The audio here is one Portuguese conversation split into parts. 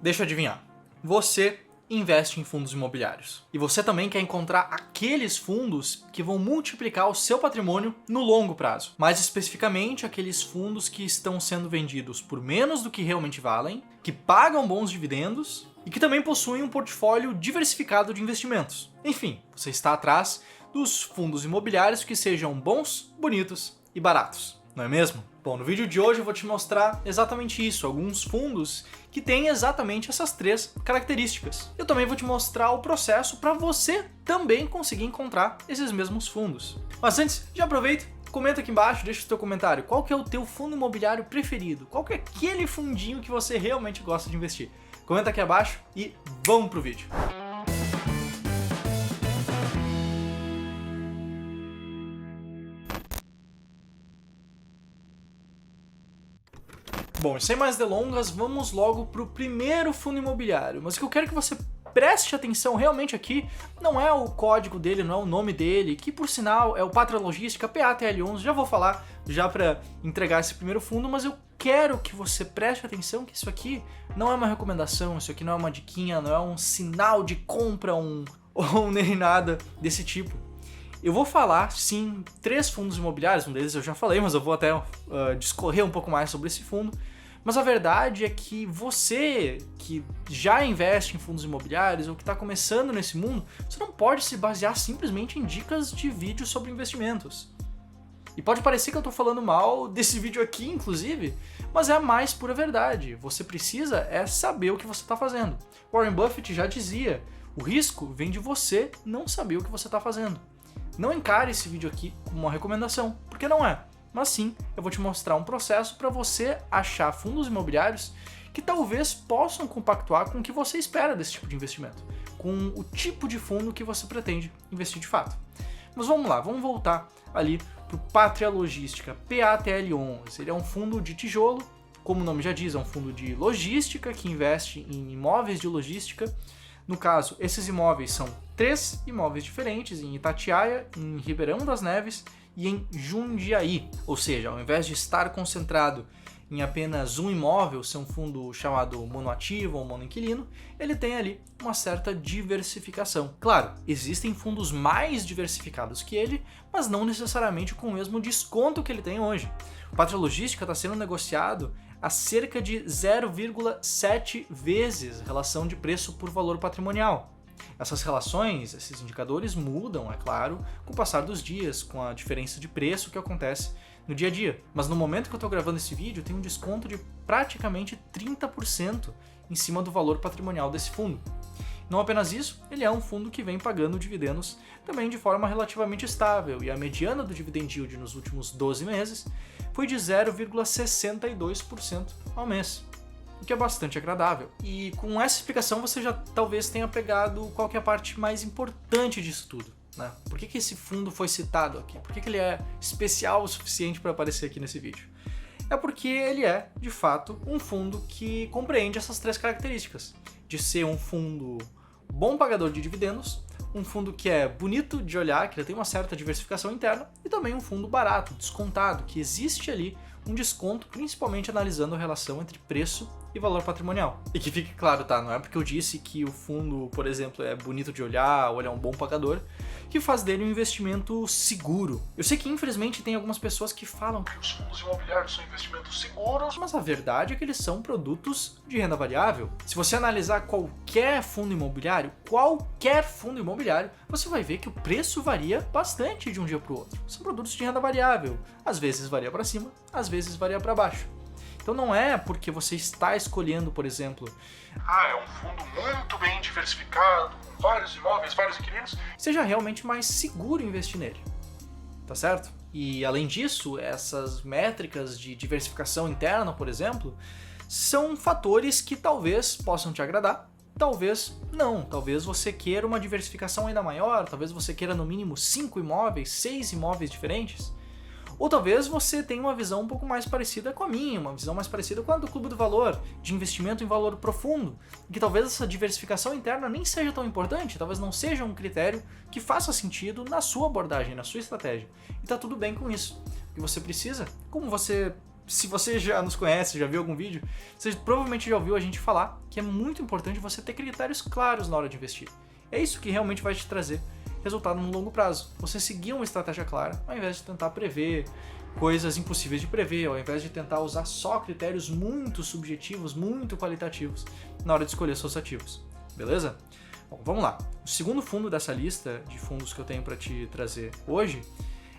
Deixa eu adivinhar. Você investe em fundos imobiliários. E você também quer encontrar aqueles fundos que vão multiplicar o seu patrimônio no longo prazo. Mais especificamente, aqueles fundos que estão sendo vendidos por menos do que realmente valem, que pagam bons dividendos e que também possuem um portfólio diversificado de investimentos. Enfim, você está atrás dos fundos imobiliários que sejam bons, bonitos e baratos, não é mesmo? Bom, no vídeo de hoje eu vou te mostrar exatamente isso, alguns fundos que têm exatamente essas três características. Eu também vou te mostrar o processo para você também conseguir encontrar esses mesmos fundos. Mas antes, já aproveita, comenta aqui embaixo, deixa o teu comentário, qual que é o teu fundo imobiliário preferido? Qual que é aquele fundinho que você realmente gosta de investir? Comenta aqui abaixo e vamos pro vídeo. Bom, sem mais delongas, vamos logo para o primeiro fundo imobiliário. Mas o que eu quero que você preste atenção realmente aqui não é o código dele, não é o nome dele, que por sinal é o Pátria Logística, PATL11, já vou falar já para entregar esse primeiro fundo, mas eu quero que você preste atenção que isso aqui não é uma recomendação, isso aqui não é uma diquinha, não é um sinal de compra ou nem nada desse tipo. Eu vou falar, sim, 3 fundos imobiliários, um deles eu já falei, mas eu vou até discorrer um pouco mais sobre esse fundo. Mas a verdade é que você que já investe em fundos imobiliários ou que está começando nesse mundo, você não pode se basear simplesmente em dicas de vídeos sobre investimentos. E pode parecer que eu estou falando mal desse vídeo aqui, inclusive, mas é a mais pura verdade. Você precisa saber o que você está fazendo. Warren Buffett já dizia, o risco vem de você não saber o que você está fazendo. Não encare esse vídeo aqui como uma recomendação, porque não é. Mas sim, eu vou te mostrar um processo para você achar fundos imobiliários que talvez possam compactuar com o que você espera desse tipo de investimento, com o tipo de fundo que você pretende investir de fato. Mas vamos lá, vamos voltar ali para o Pátria Logística, PATL11. Ele é um fundo de tijolo, como o nome já diz, é um fundo de logística que investe em imóveis de logística. No caso, esses imóveis são 3 imóveis diferentes, em Itatiaia, em Ribeirão das Neves e em Jundiaí. Ou seja, ao invés de estar concentrado em apenas um imóvel, ser um fundo chamado monoativo ou monoinquilino, ele tem ali uma certa diversificação. Claro, existem fundos mais diversificados que ele, mas não necessariamente com o mesmo desconto que ele tem hoje. O Pátria Logística está sendo negociado a cerca de 0,7 vezes relação de preço por valor patrimonial. Essas relações, esses indicadores mudam, é claro, com o passar dos dias, com a diferença de preço que acontece no dia a dia. Mas no momento que eu estou gravando esse vídeo, tem um desconto de praticamente 30% em cima do valor patrimonial desse fundo. Não apenas isso, ele é um fundo que vem pagando dividendos também de forma relativamente estável, e a mediana do dividend yield nos últimos 12 meses foi de 0,62% ao mês, o que é bastante agradável. E com essa explicação você já talvez tenha pegado qual que é a parte mais importante disso tudo, né? Por que esse fundo foi citado aqui? Por que ele é especial o suficiente para aparecer aqui nesse vídeo? É porque ele é, de fato, um fundo que compreende essas 3 características, de ser um fundo bom pagador de dividendos, um fundo que é bonito de olhar, que ele tem uma certa diversificação interna, e também um fundo barato, descontado, que existe ali um desconto, principalmente analisando a relação entre preço e valor patrimonial. E que fique claro, tá? Não é porque eu disse que o fundo, por exemplo, é bonito de olhar ou ele é um bom pagador, que faz dele um investimento seguro. Eu sei que infelizmente tem algumas pessoas que falam que os fundos imobiliários são investimentos seguros, mas a verdade é que eles são produtos de renda variável. Se você analisar qualquer fundo imobiliário, você vai ver que o preço varia bastante de um dia para o outro. São produtos de renda variável. Às vezes varia para cima, às vezes varia para baixo. Então não é porque você está escolhendo, por exemplo, é um fundo muito bem diversificado, com vários imóveis, vários inquilinos, seja realmente mais seguro investir nele, tá certo? E além disso, essas métricas de diversificação interna, por exemplo, são fatores que talvez possam te agradar, talvez não, talvez você queira uma diversificação ainda maior, talvez você queira no mínimo 5 imóveis, 6 imóveis diferentes. Ou talvez você tenha uma visão um pouco mais parecida com a minha, uma visão mais parecida com a do Clube do Valor, de investimento em valor profundo, e que talvez essa diversificação interna nem seja tão importante, talvez não seja um critério que faça sentido na sua abordagem, na sua estratégia. E tá tudo bem com isso. O que você precisa, como você se você já nos conhece, já viu algum vídeo, você provavelmente já ouviu a gente falar que é muito importante você ter critérios claros na hora de investir. É isso que realmente vai te trazer resultado no longo prazo. Você seguir uma estratégia clara, ao invés de tentar prever coisas impossíveis de prever, ao invés de tentar usar só critérios muito subjetivos, muito qualitativos na hora de escolher seus ativos. Beleza? Bom, vamos lá. O segundo fundo dessa lista de fundos que eu tenho para te trazer hoje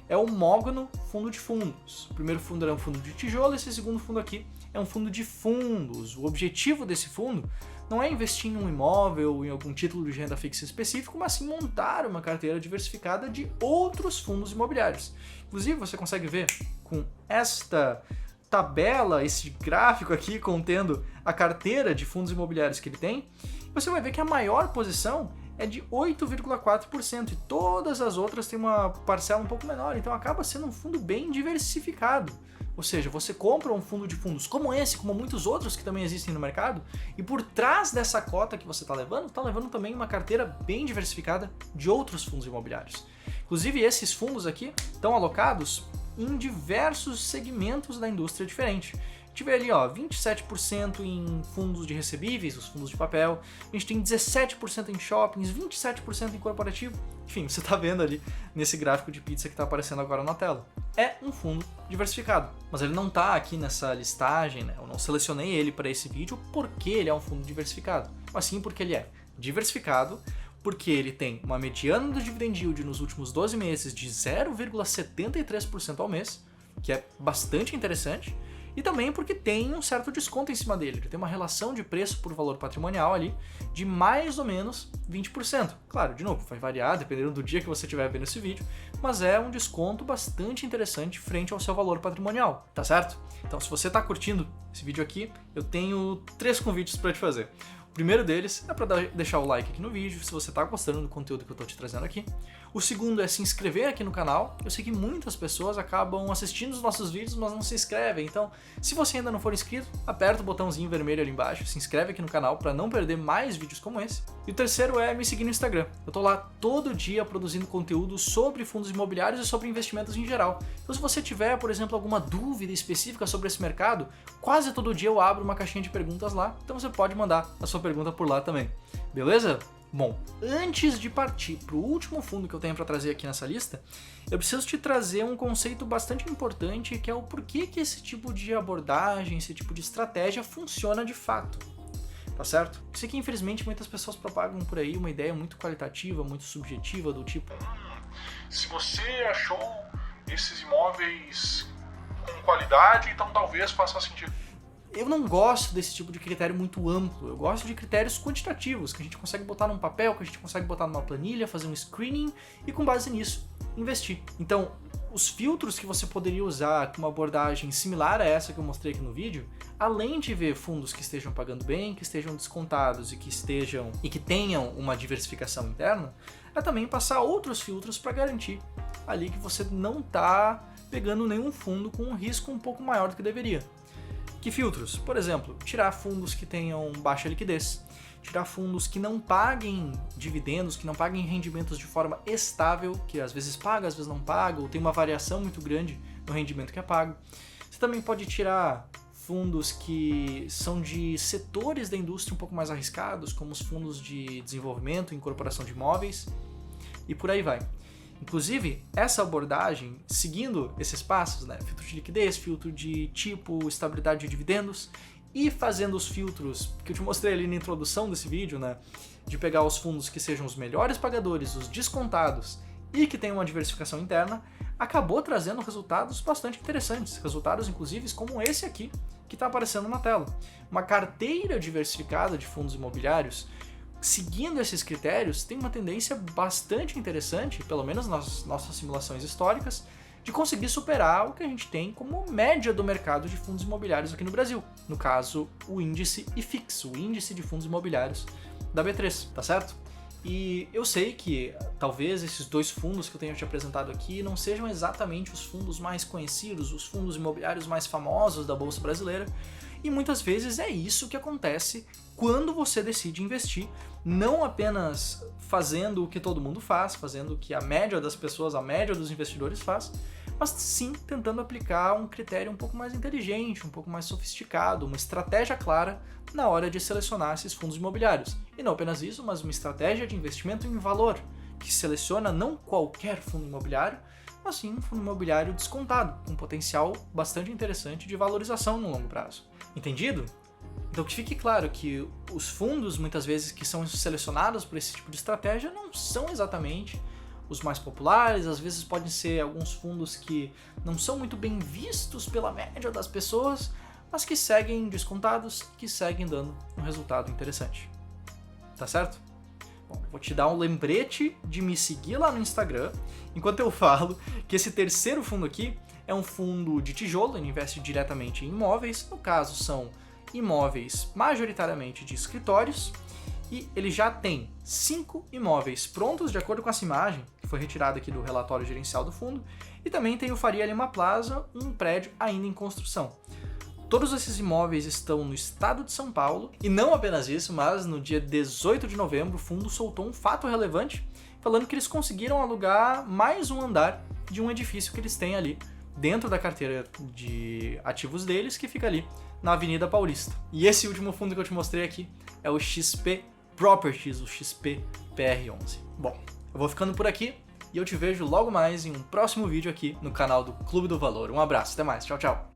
é o Mogno Fundo de Fundos. O primeiro fundo era um fundo de tijolo, esse segundo fundo aqui é um fundo de fundos. O objetivo desse fundo não é investir em um imóvel ou em algum título de renda fixa específico, mas sim montar uma carteira diversificada de outros fundos imobiliários. Inclusive, você consegue ver com esta tabela, esse gráfico aqui contendo a carteira de fundos imobiliários que ele tem, você vai ver que a maior posição é de 8,4% e todas as outras têm uma parcela um pouco menor, então acaba sendo um fundo bem diversificado. Ou seja, você compra um fundo de fundos como esse, como muitos outros que também existem no mercado, e por trás dessa cota que você está levando também uma carteira bem diversificada de outros fundos imobiliários. Inclusive, esses fundos aqui estão alocados em diversos segmentos da indústria diferente. A gente vê ali, 27% em fundos de recebíveis, os fundos de papel, a gente tem 17% em shoppings, 27% em corporativo, enfim, você está vendo ali nesse gráfico de pizza que está aparecendo agora na tela. É um fundo diversificado, mas ele não está aqui nessa listagem, né? Eu não selecionei ele para esse vídeo porque ele é um fundo diversificado, mas sim porque ele é diversificado, porque ele tem uma mediana do dividend yield nos últimos 12 meses de 0,73% ao mês, que é bastante interessante, e também porque tem um certo desconto em cima dele. Ele tem uma relação de preço por valor patrimonial ali de mais ou menos 20%. Claro, de novo, vai variar dependendo do dia que você estiver vendo esse vídeo, mas é um desconto bastante interessante frente ao seu valor patrimonial, tá certo? Então, se você está curtindo esse vídeo aqui, eu tenho 3 convites para te fazer. O primeiro deles é para deixar o like aqui no vídeo, se você está gostando do conteúdo que eu estou te trazendo aqui. O segundo é se inscrever aqui no canal. Eu sei que muitas pessoas acabam assistindo os nossos vídeos, mas não se inscrevem. Então, se você ainda não for inscrito, aperta o botãozinho vermelho ali embaixo, se inscreve aqui no canal para não perder mais vídeos como esse. E o terceiro é me seguir no Instagram. Eu estou lá todo dia produzindo conteúdo sobre fundos imobiliários e sobre investimentos em geral. Então, se você tiver, por exemplo, alguma dúvida específica sobre esse mercado, quase todo dia eu abro uma caixinha de perguntas lá, então você pode mandar a sua pergunta por lá também. Beleza? Bom, antes de partir para o último fundo que eu tenho para trazer aqui nessa lista, eu preciso te trazer um conceito bastante importante, que é o porquê que esse tipo de abordagem, esse tipo de estratégia funciona de fato. Tá certo? Isso aqui, infelizmente, muitas pessoas propagam por aí uma ideia muito qualitativa, muito subjetiva, do tipo: se você achou esses imóveis com qualidade, então talvez faça sentido. Eu não gosto desse tipo de critério muito amplo, eu gosto de critérios quantitativos, que a gente consegue botar num papel, que a gente consegue botar numa planilha, fazer um screening e, com base nisso, investir. Então, os filtros que você poderia usar com uma abordagem similar a essa que eu mostrei aqui no vídeo, além de ver fundos que estejam pagando bem, que estejam descontados e que tenham uma diversificação interna, é também passar outros filtros para garantir ali que você não está pegando nenhum fundo com um risco um pouco maior do que deveria. Que filtros? Por exemplo, tirar fundos que tenham baixa liquidez, tirar fundos que não paguem dividendos, que não paguem rendimentos de forma estável, que às vezes paga, às vezes não paga, ou tem uma variação muito grande no rendimento que é pago. Você também pode tirar fundos que são de setores da indústria um pouco mais arriscados, como os fundos de desenvolvimento, incorporação de imóveis, e por aí vai. Inclusive, essa abordagem, seguindo esses passos, né, filtro de liquidez, filtro de tipo, estabilidade de dividendos, e fazendo os filtros que eu te mostrei ali na introdução desse vídeo, né, de pegar os fundos que sejam os melhores pagadores, os descontados e que tenham uma diversificação interna, acabou trazendo resultados bastante interessantes, resultados inclusive como esse aqui que está aparecendo na tela. Uma carteira diversificada de fundos imobiliários, seguindo esses critérios, tem uma tendência bastante interessante, pelo menos nas nossas simulações históricas, de conseguir superar o que a gente tem como média do mercado de fundos imobiliários aqui no Brasil. No caso, o índice IFIX, o índice de fundos imobiliários da B3, tá certo? E eu sei que talvez esses 2 fundos que eu tenho te apresentado aqui não sejam exatamente os fundos mais conhecidos, os fundos imobiliários mais famosos da Bolsa Brasileira, e muitas vezes é isso que acontece quando você decide investir, não apenas fazendo o que todo mundo faz, fazendo o que a média das pessoas, a média dos investidores faz, mas sim tentando aplicar um critério um pouco mais inteligente, um pouco mais sofisticado, uma estratégia clara na hora de selecionar esses fundos imobiliários. E não apenas isso, mas uma estratégia de investimento em valor, que seleciona não qualquer fundo imobiliário, mas sim um fundo imobiliário descontado, com potencial bastante interessante de valorização no longo prazo. Entendido? Então que fique claro que os fundos, muitas vezes, que são selecionados por esse tipo de estratégia não são exatamente os mais populares, às vezes podem ser alguns fundos que não são muito bem vistos pela média das pessoas, mas que seguem descontados, que seguem dando um resultado interessante. Tá certo? Bom, vou te dar um lembrete de me seguir lá no Instagram, enquanto eu falo que esse terceiro fundo aqui é um fundo de tijolo, ele investe diretamente em imóveis, no caso são imóveis majoritariamente de escritórios, e ele já tem 5 imóveis prontos de acordo com essa imagem, que foi retirada aqui do relatório gerencial do fundo, e também tem o Faria Lima Plaza, um prédio ainda em construção. Todos esses imóveis estão no estado de São Paulo, e não apenas isso, mas no dia 18 de novembro o fundo soltou um fato relevante, falando que eles conseguiram alugar mais um andar de um edifício que eles têm ali, dentro da carteira de ativos deles, que fica ali na Avenida Paulista. E esse último fundo que eu te mostrei aqui é o XP Properties, o XPPR11. Bom, eu vou ficando por aqui e eu te vejo logo mais em um próximo vídeo aqui no canal do Clube do Valor. Um abraço, até mais, tchau, tchau!